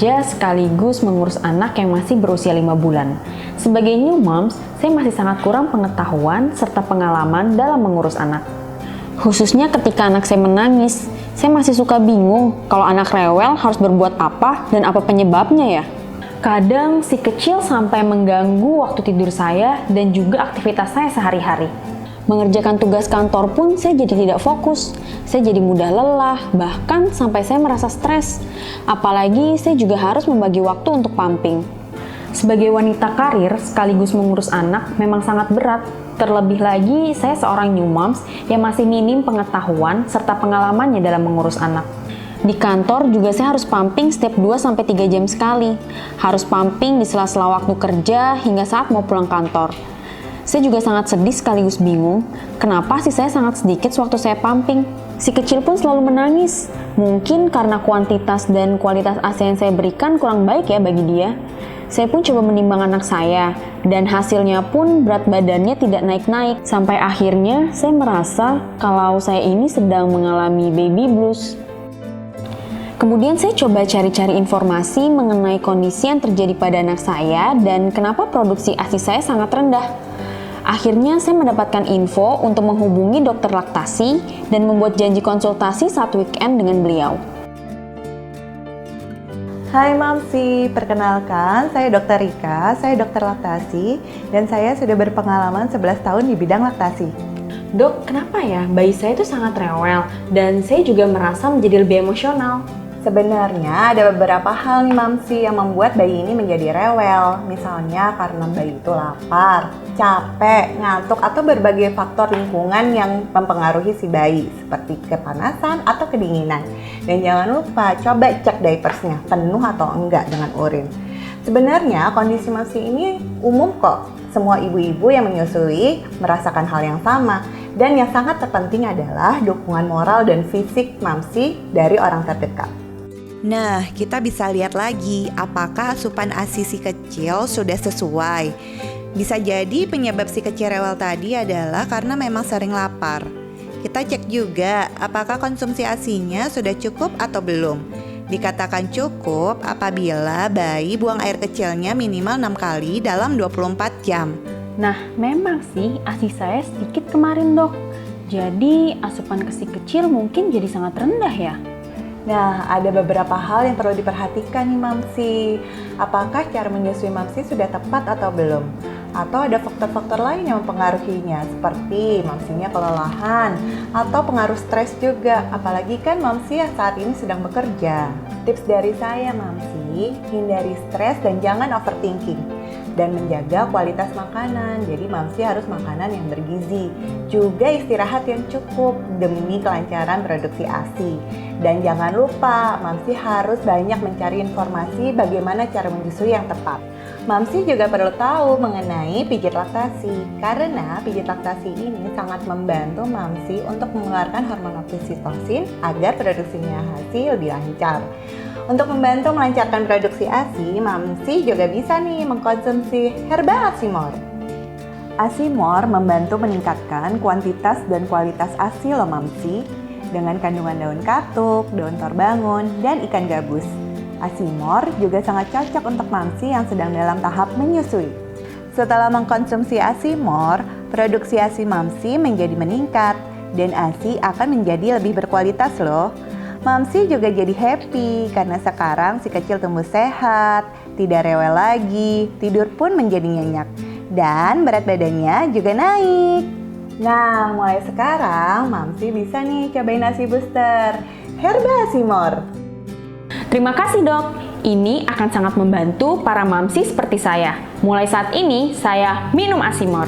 bekerja sekaligus mengurus anak yang masih berusia 5 bulan. Sebagai new moms, saya masih sangat kurang pengetahuan serta pengalaman dalam mengurus anak. Khususnya ketika anak saya menangis, saya masih suka bingung kalau anak rewel harus berbuat apa dan apa penyebabnya ya. Kadang si kecil sampai mengganggu waktu tidur saya dan juga aktivitas saya sehari-hari. Mengerjakan tugas kantor pun saya jadi tidak fokus. Saya jadi mudah lelah, bahkan sampai saya merasa stres. Apalagi saya juga harus membagi waktu untuk pumping. Sebagai wanita karir sekaligus mengurus anak memang sangat berat. Terlebih lagi saya seorang new moms yang masih minim pengetahuan serta pengalamannya dalam mengurus anak. Di kantor juga saya harus pumping setiap 2-3 jam sekali. Harus pumping di sela-sela waktu kerja hingga saat mau pulang kantor. Saya juga sangat sedih sekaligus bingung, kenapa sih saya sangat sedikit sewaktu saya pumping. Si kecil pun selalu menangis. Mungkin karena kuantitas dan kualitas ASI yang saya berikan kurang baik ya bagi dia. Saya pun coba menimbang anak saya, dan hasilnya pun berat badannya tidak naik-naik. Sampai akhirnya saya merasa kalau saya ini sedang mengalami baby blues. Kemudian saya coba cari-cari informasi mengenai kondisi yang terjadi pada anak saya dan kenapa produksi ASI saya sangat rendah. Akhirnya saya mendapatkan info untuk menghubungi dokter laktasi dan membuat janji konsultasi saat weekend dengan beliau. Hai Mamsi, perkenalkan saya Dr. Rika, saya dokter laktasi dan saya sudah berpengalaman 11 tahun di bidang laktasi. Dok, kenapa ya bayi saya itu sangat rewel dan saya juga merasa menjadi lebih emosional? Sebenarnya ada beberapa hal nih Mamsi yang membuat bayi ini menjadi rewel. Misalnya karena bayi itu lapar, capek, ngantuk, atau berbagai faktor lingkungan yang mempengaruhi si bayi seperti kepanasan atau kedinginan. Dan jangan lupa coba cek diapersnya penuh atau enggak dengan urin. Sebenarnya kondisi Mamsi ini umum kok. Semua ibu-ibu yang menyusui merasakan hal yang sama. Dan yang sangat terpenting adalah dukungan moral dan fisik Mamsi dari orang terdekat. Nah, kita bisa lihat lagi apakah asupan ASI si kecil sudah sesuai. Bisa jadi penyebab si kecil rewel tadi adalah karena memang sering lapar. Kita cek juga apakah konsumsi ASI-nya sudah cukup atau belum. Dikatakan cukup apabila bayi buang air kecilnya minimal 6 kali dalam 24 jam. Nah, memang sih ASI saya sedikit kemarin dok. Jadi asupan ke si kecil mungkin jadi sangat rendah ya. Nah, ada beberapa hal yang perlu diperhatikan nih Mamsi. Apakah cara menyusui Mamsi sudah tepat atau belum? Atau ada faktor-faktor lain yang mempengaruhinya seperti Mamsinya kelelahan atau pengaruh stres juga. Apalagi kan Mamsi yang saat ini sedang bekerja. Tips dari saya Mamsi, hindari stres dan jangan overthinking. Dan menjaga kualitas makanan. Jadi Mamsi harus makanan yang bergizi. Juga istirahat yang cukup demi kelancaran produksi ASI. Dan jangan lupa, Mamsi harus banyak mencari informasi bagaimana cara menyusui yang tepat. Mamsi juga perlu tahu mengenai pijat laktasi. Karena pijat laktasi ini sangat membantu Mamsi untuk mengeluarkan hormon oksitosin agar produksinya ASI lebih lancar. Untuk membantu melancarkan produksi ASI, Mamsi juga bisa nih mengkonsumsi herba Asimor. Asimor membantu meningkatkan kuantitas dan kualitas ASI loh Mamsi, dengan kandungan daun katuk, daun torbangun, dan ikan gabus. Asimor juga sangat cocok untuk Mamsi yang sedang dalam tahap menyusui. Setelah mengkonsumsi Asimor, produksi ASI Mamsi menjadi meningkat dan ASI akan menjadi lebih berkualitas loh. Mamsi juga jadi happy karena sekarang si kecil tumbuh sehat, tidak rewel lagi, tidur pun menjadi nyenyak, dan berat badannya juga naik. Nah, mulai sekarang Mamsi bisa nih cobain ASI booster Herba Asimor. Terima kasih dok, ini akan sangat membantu para mamsi seperti saya. Mulai saat ini, saya minum Asimor.